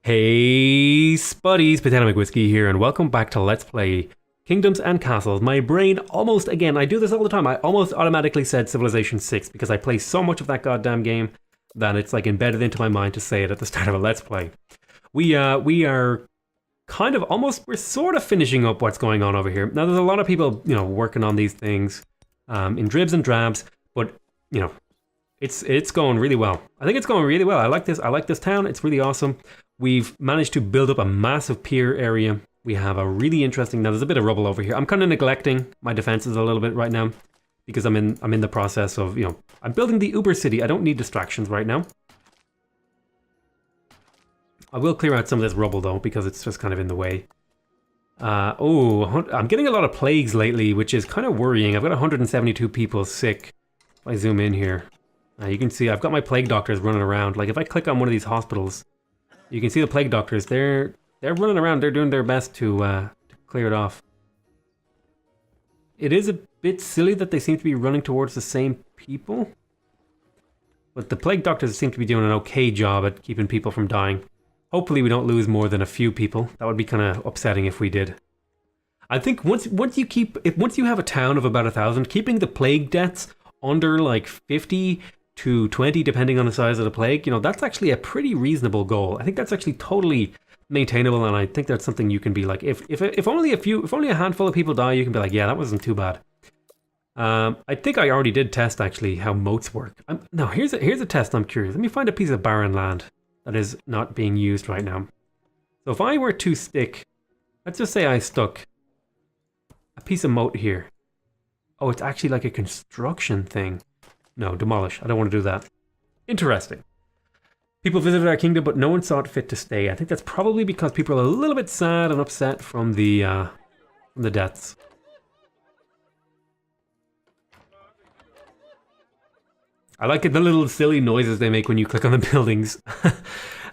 Hey spuddies, PotatoMcWhiskey here, and welcome back to Let's Play Kingdoms and Castles. My brain almost, again, I do this all the time, I almost automatically said Civilization 6 because I play so much of that goddamn game that it's like embedded into my mind to say it at the start of a Let's Play. We are kind of almost, we're sort of finishing up what's going on over here. Now there's a lot of people, working on these things in dribs and drabs, but, it's going really well. I think it's going really well. I like this town, it's really awesome. We've managed to build up a massive pier area. We have a really interesting, now there's a bit of rubble over here. I'm kind of neglecting my defenses a little bit right now because I'm in the process of, I'm building the Uber city. I don't need distractions right now. I will clear out some of this rubble though because it's just kind of in the way. I'm getting a lot of plagues lately, which is kind of worrying. I've got 172 people sick. If I zoom in here, you can see I've got my plague doctors running around. Like if I click on one of these hospitals, you can see the plague doctors. They're running around. They're doing their best to clear it off. It is a bit silly that they seem to be running towards the same people, but the plague doctors seem to be doing an okay job at keeping people from dying. Hopefully, we don't lose more than a few people. That would be kind of upsetting if we did. I think once you have a town of about 1,000, keeping the plague deaths under like 50 to 20, depending on the size of the plague, that's actually a pretty reasonable goal. I think that's actually totally maintainable, and I think that's something you can be like, if only a handful of people die, you can be like, yeah, that wasn't too bad. I think I already did test actually how moats work. Now here's a test. I'm curious. Let me find a piece of barren land that is not being used right now. So if I were to stick, let's just say I stuck a piece of moat here. Oh, it's actually like a construction thing. No, demolish. I don't want to do that. Interesting. People visited our kingdom, but no one saw it fit to stay. I think that's probably because people are a little bit sad and upset from the deaths. I like the little silly noises they make when you click on the buildings.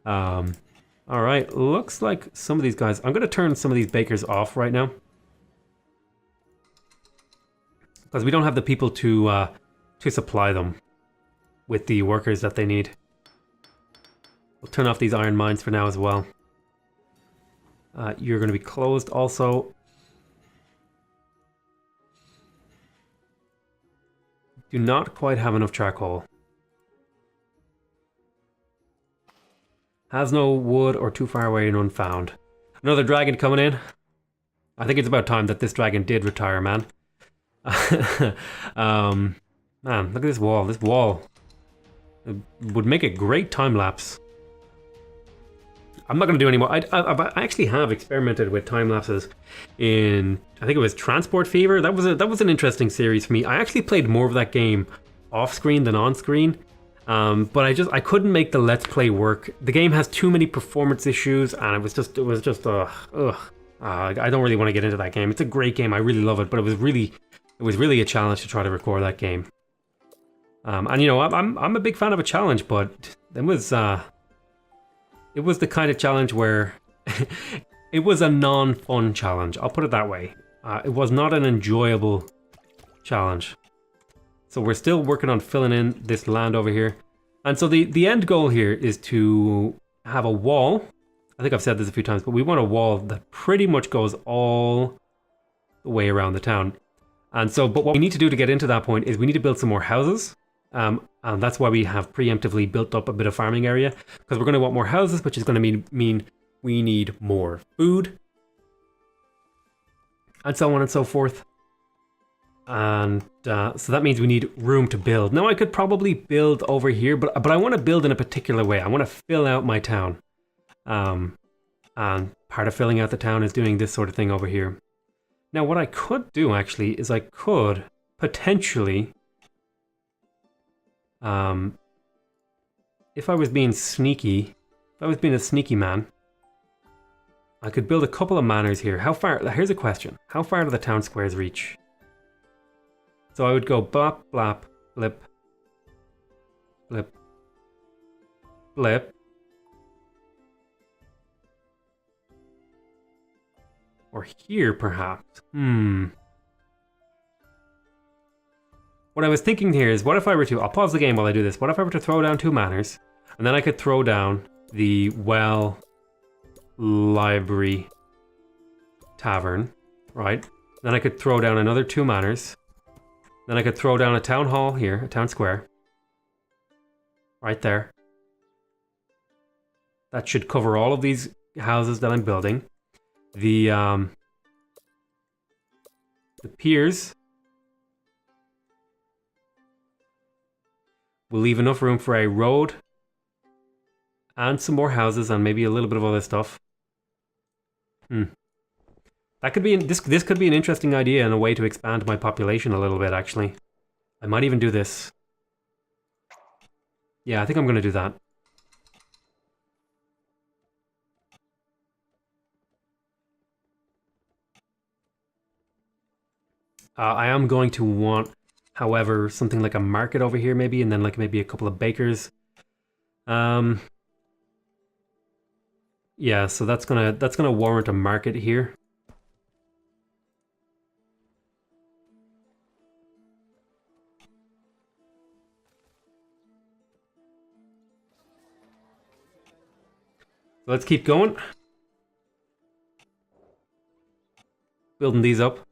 Alright, looks like some of these guys... I'm going to turn some of these bakers off right now, because we don't have the people to supply them with the workers that they need. We'll turn off these iron mines for now as well. You're going to be closed also. Do not quite have enough charcoal. Has no wood or too far away and unfound. Another dragon coming in. I think it's about time that this dragon did retire, man. Man, look at this wall. This wall would make a great time lapse. I'm not going to do any more. I actually have experimented with time lapses in, I think it was Transport Fever. That was an interesting series for me. I actually played more of that game off screen than on screen, but I couldn't make the Let's Play work. The game has too many performance issues, and it was just I don't really want to get into that game. It's a great game. I really love it, but it was really a challenge to try to record that game. And I'm a big fan of a challenge, but it was the kind of challenge where it was a non-fun challenge. I'll put it that way. It was not an enjoyable challenge. So we're still working on filling in this land over here. And so the end goal here is to have a wall. I think I've said this a few times, but we want a wall that pretty much goes all the way around the town. And so, but what we need to do to get into that point is we need to build some more houses. And that's why we have preemptively built up a bit of farming area, because we're going to want more houses, which is going to mean we need more food, and so on and so forth. And so that means we need room to build. Now I could probably build over here, but I want to build in a particular way. I want to fill out my town, and part of filling out the town is doing this sort of thing over here. Now what I could do actually is I could potentially, if I was being sneaky, if I was being a sneaky man, I could build a couple of manors here. How far? Here's a question. How far do the town squares reach? So I would go blop, blop, blip, blip, blip. Or here, perhaps. What I was thinking here is, what if I were to, I'll pause the game while I do this, what if I were to throw down 2 manors, and then I could throw down the well library, tavern, right? Then I could throw down another 2 manors. Then I could throw down a town hall here, a town square. Right there. That should cover all of these houses that I'm building. The piers will leave enough room for a road and some more houses and maybe a little bit of other stuff. That could be this could be an interesting idea and a way to expand my population a little bit, actually. I might even do this. Yeah, I think I'm going to do that. I am going to want, however, something like a market over here maybe, and then like maybe a couple of bakers. Yeah, so that's gonna warrant a market here. So let's keep going. Building these up.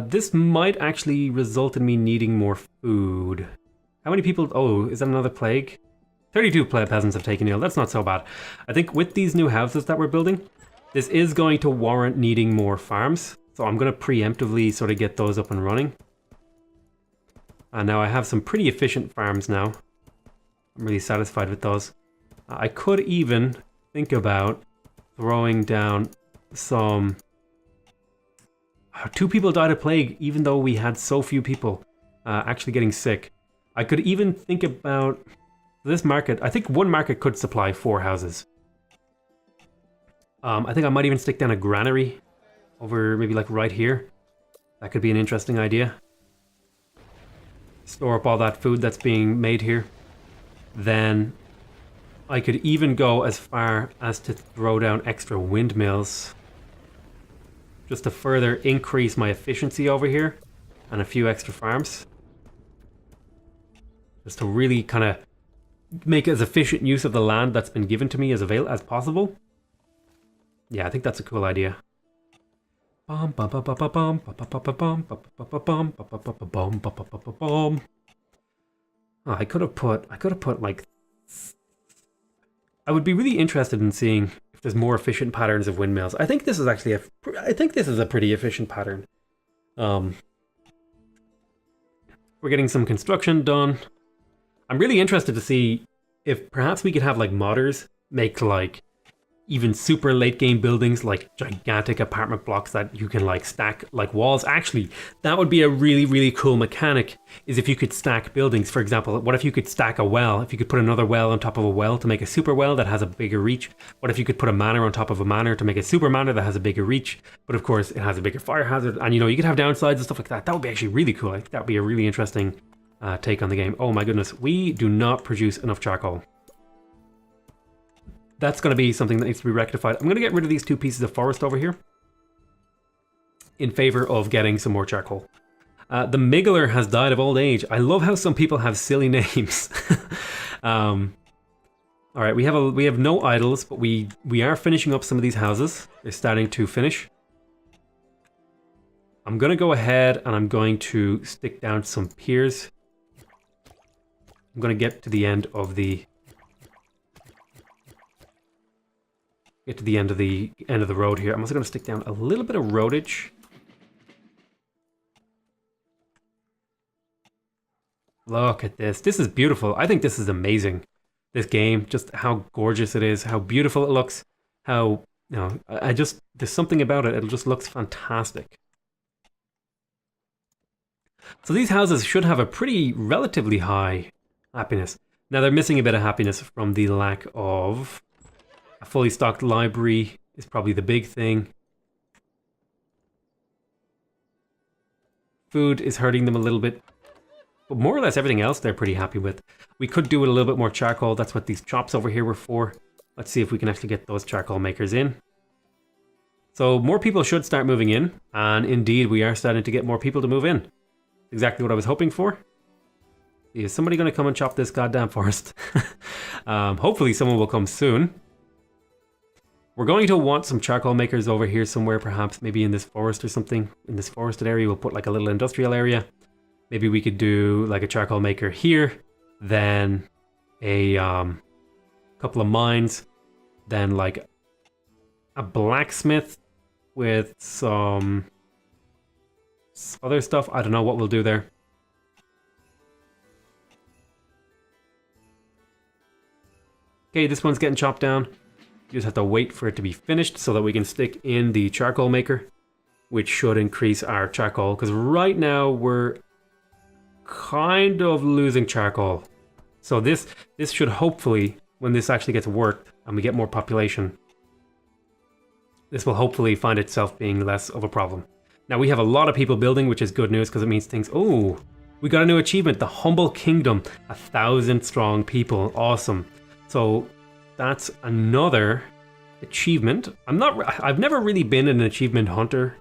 This might actually result in me needing more food. How many people? Oh, is that another plague? 32 peasants have taken ill. That's not so bad. I think with these new houses that we're building, this is going to warrant needing more farms. So I'm going to preemptively sort of get those up and running. And now I have some pretty efficient farms now. I'm really satisfied with those. I could even think about throwing down some... 2 people died of plague, even though we had so few people actually getting sick. I could even think about this market. I think 1 market could supply 4 houses. I think I might even stick down a granary over maybe like right here. That could be an interesting idea. Store up all that food that's being made here. Then I could even go as far as to throw down extra windmills, just to further increase my efficiency over here, and a few extra farms. Just to really kind of make as efficient use of the land that's been given to me as possible. Yeah, I think that's a cool idea. I could have put like... I would be really interested in seeing if there's more efficient patterns of windmills. I think this is actually a pretty efficient pattern. We're getting some construction done. I'm really interested to see if perhaps we could have like modders make like even super late game buildings, like gigantic apartment blocks that you can like stack like walls. Actually, that would be a really, really cool mechanic, is if you could stack buildings. For example, what if you could stack a well? If you could put another well on top of a well to make a super well that has a bigger reach? What if you could put a manor on top of a manor to make a super manor that has a bigger reach, but of course it has a bigger fire hazard? And you know, you could have downsides and stuff like that. That would be actually really cool. I think that would be a really interesting take on the game. Oh my goodness, we do not produce enough charcoal. That's going to be something that needs to be rectified. I'm going to get rid of these 2 pieces of forest over here in favor of getting some more charcoal. The Miggler has died of old age. I love how some people have silly names. All right, we have no idols, but we are finishing up some of these houses. They're starting to finish. I'm going to go ahead and I'm going to stick down some piers. I'm going to get to the end of the road here. I'm also going to stick down a little bit of roadage. Look at this. This is beautiful. I think this is amazing. This game, just how gorgeous it is, how beautiful it looks, how, you know, there's something about it. It just looks fantastic. So these houses should have a pretty relatively high happiness. Now they're missing a bit of happiness from the lack of a fully stocked library is probably the big thing. Food is hurting them a little bit. But more or less everything else they're pretty happy with. We could do it a little bit more charcoal. That's what these chops over here were for. Let's see if we can actually get those charcoal makers in. So more people should start moving in. And indeed, we are starting to get more people to move in. Exactly what I was hoping for. Is somebody going to come and chop this goddamn forest? Hopefully someone will come soon. We're going to want some charcoal makers over here somewhere, perhaps maybe in this forest or something. In this forested area, we'll put like a little industrial area. Maybe we could do like a charcoal maker here, then a couple of mines, then like a blacksmith with some other stuff. I don't know what we'll do there. Okay, this one's getting chopped down. You just have to wait for it to be finished so that we can stick in the charcoal maker, which should increase our charcoal, because right now we're kind of losing charcoal. So this should hopefully, when this actually gets worked and we get more population, this will hopefully find itself being less of a problem. Now we have a lot of people building, which is good news because it means things. Oh, we got a new achievement, the Humble Kingdom, 1,000 strong people. Awesome. So that's another achievement. I've never really been an achievement hunter.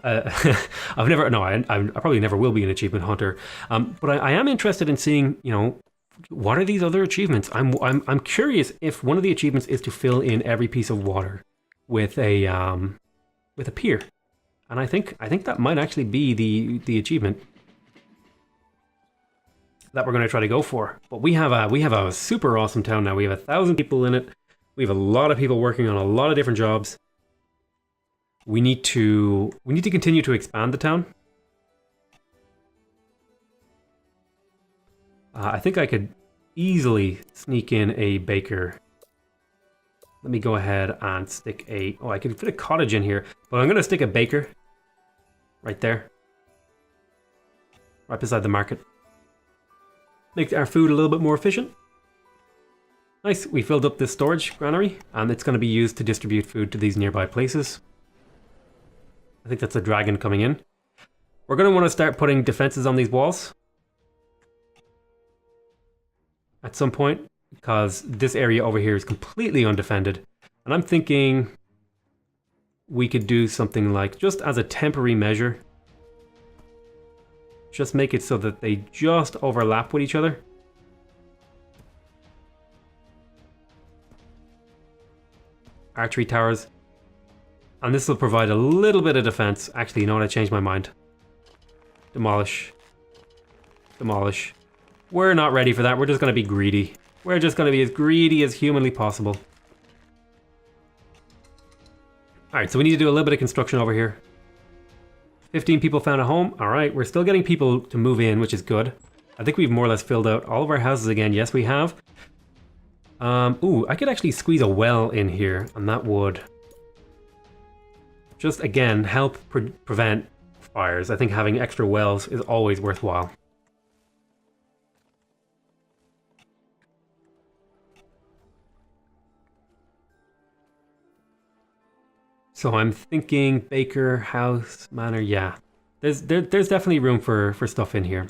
I probably never will be an achievement hunter. But I am interested in seeing, you know, what are these other achievements? I'm curious if one of the achievements is to fill in every piece of water with a pier, and I think that might actually be the achievement that we're going to try to go for. But we have a super awesome town now. We have 1,000 people in it. We have a lot of people working on a lot of different jobs. We need to continue to expand the town. I think I could easily sneak in a baker. Let me go ahead and stick a... Oh, I could fit a cottage in here, but I'm going to stick a baker right there, right beside the market. Make our food a little bit more efficient. Nice, we filled up this storage granary, and it's going to be used to distribute food to these nearby places. I think that's a dragon coming in. We're going to want to start putting defenses on these walls at some point, because this area over here is completely undefended. And I'm thinking we could do something like, just as a temporary measure, just make it so that they just overlap with each other. Archery towers. And this will provide a little bit of defense. Actually, you know what? I changed my mind. Demolish. Demolish. We're not ready for that. We're just going to be greedy. We're just going to be as greedy as humanly possible. Alright, so we need to do a little bit of construction over here. 15 people found a home. Alright, we're still getting people to move in, which is good. I think we've more or less filled out all of our houses again. Yes, we have. Ooh, I could actually squeeze a well in here, and that would just, again, help prevent fires. I think having extra wells is always worthwhile. So I'm thinking baker, house, manor, yeah. There's definitely room for stuff in here.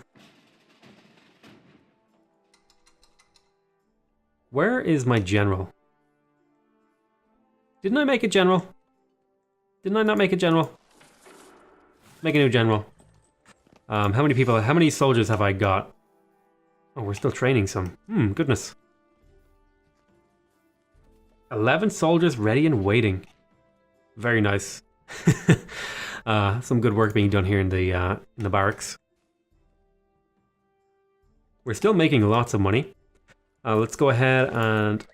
Where is my general? Didn't I make a general? Didn't I not make a general? Make a new general. How many people, how many soldiers have I got? Oh, we're still training some. Goodness. 11 soldiers ready and waiting. Very nice. Some good work being done here in the barracks. We're still making lots of money. Let's go ahead and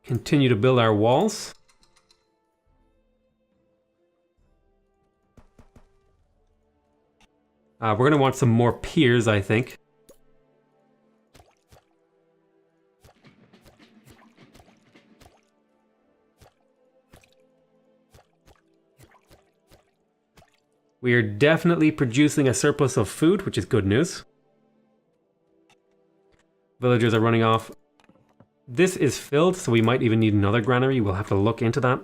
continue to build our walls. We're going to want some more piers, I think. We are definitely producing a surplus of food, which is good news. Villagers are running off. This is filled, so we might even need another granary. We'll have to look into that.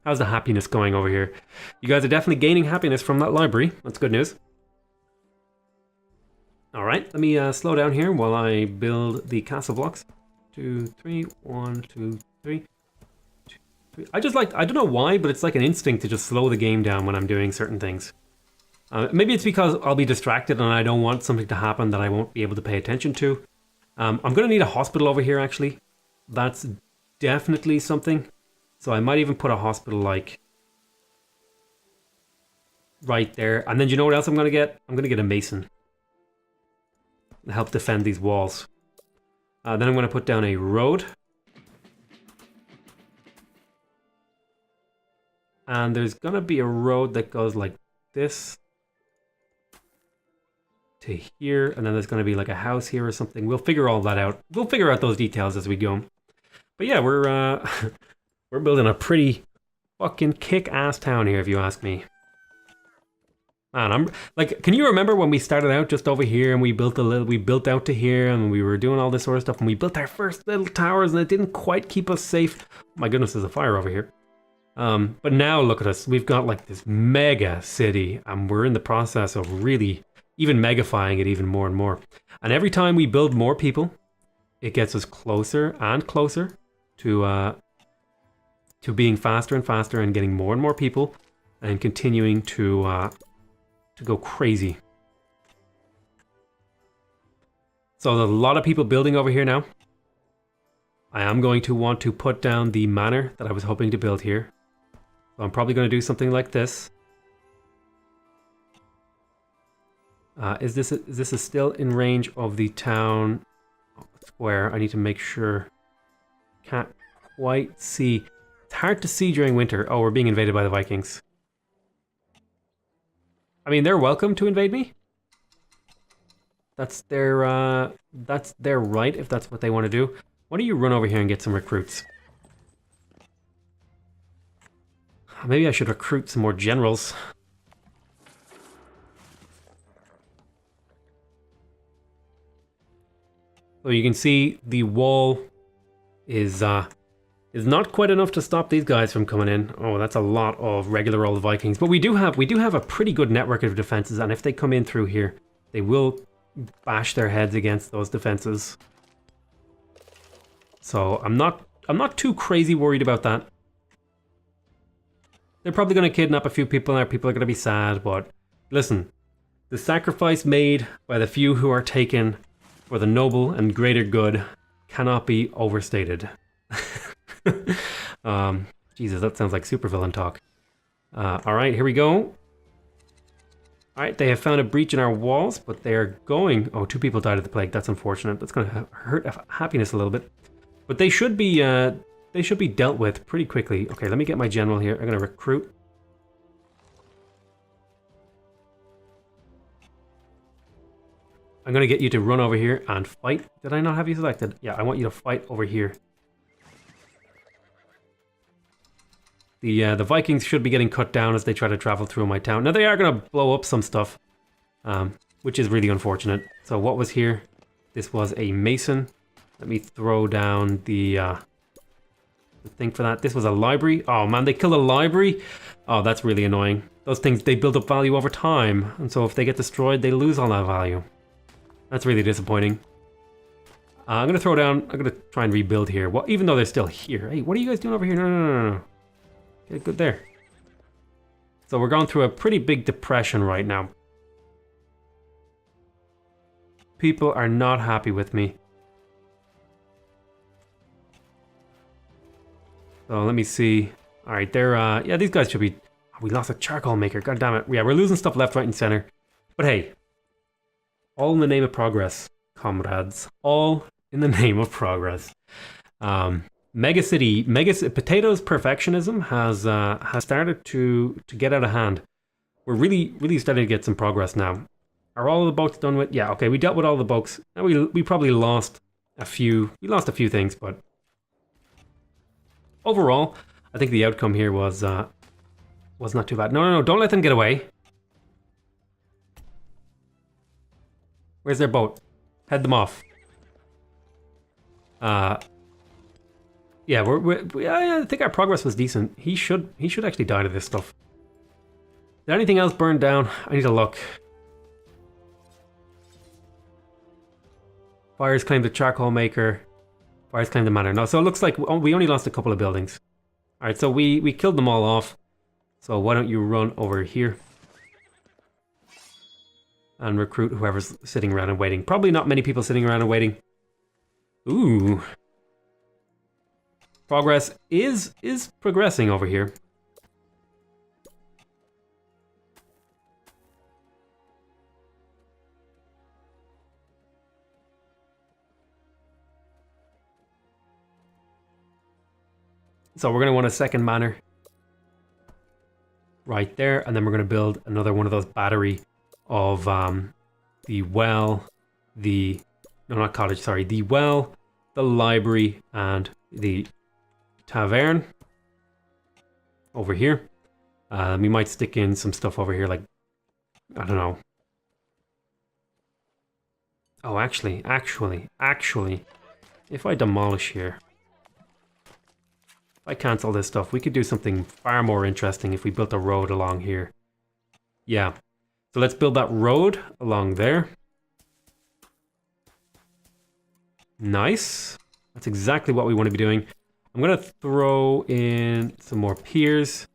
How's the happiness going over here? You guys are definitely gaining happiness from that library. That's good news. Alright, let me slow down here while I build the castle blocks. 2, 3, 1, 2, 3. I don't know why, but it's like an instinct to just slow the game down when I'm doing certain things. Maybe it's because I'll be distracted and I don't want something to happen that I won't be able to pay attention to. I'm going to need a hospital over here, actually. That's definitely something. So I might even put a hospital, like, right there. And then you know what else I'm going to get? I'm going to get a mason. To help defend these walls. Then I'm going to put down a road. And there's going to be a road that goes like this. To here. And then there's going to be like a house here or something. We'll figure all that out. We'll figure out those details as we go. But yeah, we're we're building a pretty fucking kick-ass town here, if you ask me. Man, I'm like, can you remember when we started out just over here and we built out to here and we were doing all this sort of stuff and we built our first little towers and it didn't quite keep us safe. Oh my goodness, there's a fire over here. But now look at us. We've got like this mega city and we're in the process of really even megafying it even more and more. And every time we build more people, it gets us closer and closer to being faster and faster and getting more and more people and continuing to go crazy. So there's a lot of people building over here now. I am going to want to put down the manor that I was hoping to build here. So I'm probably going to do something like this. Is this still in range of the town square? I need to make sure. Can't quite see. It's hard to see during winter. Oh, we're being invaded by the Vikings. I mean, they're welcome to invade me. That's their right if that's what they want to do. Why don't you run over here and get some recruits? Maybe I should recruit some more generals. So you can see the wall is not quite enough to stop these guys from coming in. Oh, that's a lot of regular old Vikings. But we do have a pretty good network of defenses, and if they come in through here, they will bash their heads against those defenses. So I'm not too crazy worried about that. They're probably going to kidnap a few people and people are going to be sad, but listen, the sacrifice made by the few who are taken for the noble and greater good cannot be overstated. Jesus, that sounds like supervillain talk. Alright, here we go. Alright, they have found a breach in our walls, but they are going... Oh, 2 people died of the plague. That's unfortunate. That's going to hurt happiness a little bit. But they should be dealt with pretty quickly. Okay, let me get my general here. I'm going to recruit. I'm going to get you to run over here and fight. Did I not have you selected? Yeah, I want you to fight over here. The Vikings should be getting cut down as they try to travel through my town. Now they are going to blow up some stuff, which is really unfortunate. So what was here? This was a mason. Let me throw down the thing for that. This was a library. Oh man, they killed a library. Oh, that's really annoying. Those things, they build up value over time. And so if they get destroyed, they lose all that value. That's really disappointing. I'm going to try and rebuild here. Well, even though they're still here. Hey, what are you guys doing over here? No. Okay, good there. So we're going through a pretty big depression right now. People are not happy with me. So let me see. Alright, they're, yeah, these guys should be... Oh, we lost a charcoal maker, god damn it. Yeah, we're losing stuff left, right, and center. But hey, all in the name of progress, comrades. All in the name of progress. Potato's perfectionism has started to get out of hand. We're really starting to get some progress now. Are all of the boats done with? Yeah, okay, we dealt with all the boats. Now we probably lost a few. We lost a few things, but overall, I think the outcome here was not too bad. No, don't let them get away. Where's their boat? Head them off. Yeah, I think our progress was decent. He should actually die to this stuff. Did anything else burn down? I need to look. Fires claimed the charcoal maker. Fires claimed the manor. No, so it looks like we only lost a couple of buildings. Alright, so we killed them all off. So why don't you run over here and recruit whoever's sitting around and waiting. Probably not many people sitting around and waiting. Ooh. Progress is progressing over here. So we're going to want a second manor right there, and then we're going to build another one of those battery of the well, the... No, not cottage, sorry. The well, the library, and the tavern over here. We might stick in some stuff over here, like, I don't know. Oh, actually, if I demolish here, if I cancel this stuff, we could do something far more interesting if we built a road along here. Yeah. So let's build that road along there. Nice. That's exactly what we want to be doing. I'm going to throw in some more piers.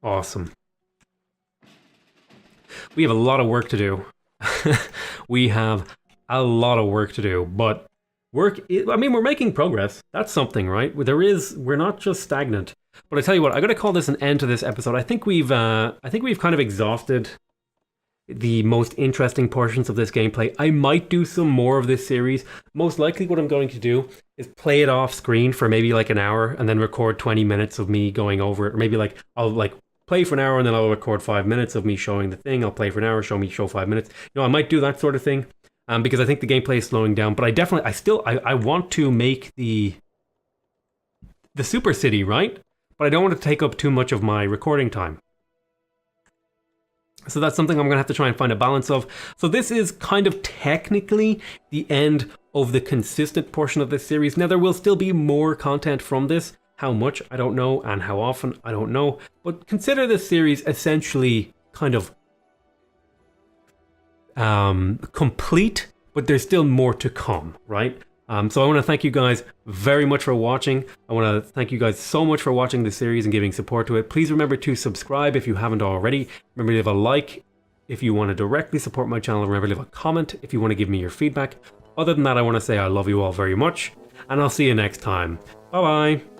Awesome. We have a lot of work to do. We have a lot of work to do, but I mean, we're making progress. That's something, right? We're not just stagnant. But I tell you what, I got to call this an end to this episode. I think we've kind of exhausted the most interesting portions of this gameplay. I might do some more of this series. Most likely what I'm going to do is play it off screen for maybe like an hour and then record 20 minutes of me going over it. Or maybe like I'll like play for an hour and then I'll record 5 minutes of me showing the thing. I'll play for an hour, show 5 minutes. You know, I might do that sort of thing because I think the gameplay is slowing down. But I want to make the super city, right? But I don't want to take up too much of my recording time. So that's something I'm going to have to try and find a balance of. So this is kind of technically the end of the consistent portion of this series. Now there will still be more content from this. How much, I don't know, and how often, I don't know. But consider this series essentially kind of complete, but there's still more to come, right? So I want to thank you guys very much for watching. I want to thank you guys so much for watching the series and giving support to it. Please remember to subscribe if you haven't already. Remember to leave a like if you want to directly support my channel. Remember to leave a comment if you want to give me your feedback. Other than that, I want to say I love you all very much, and I'll see you next time. Bye-bye.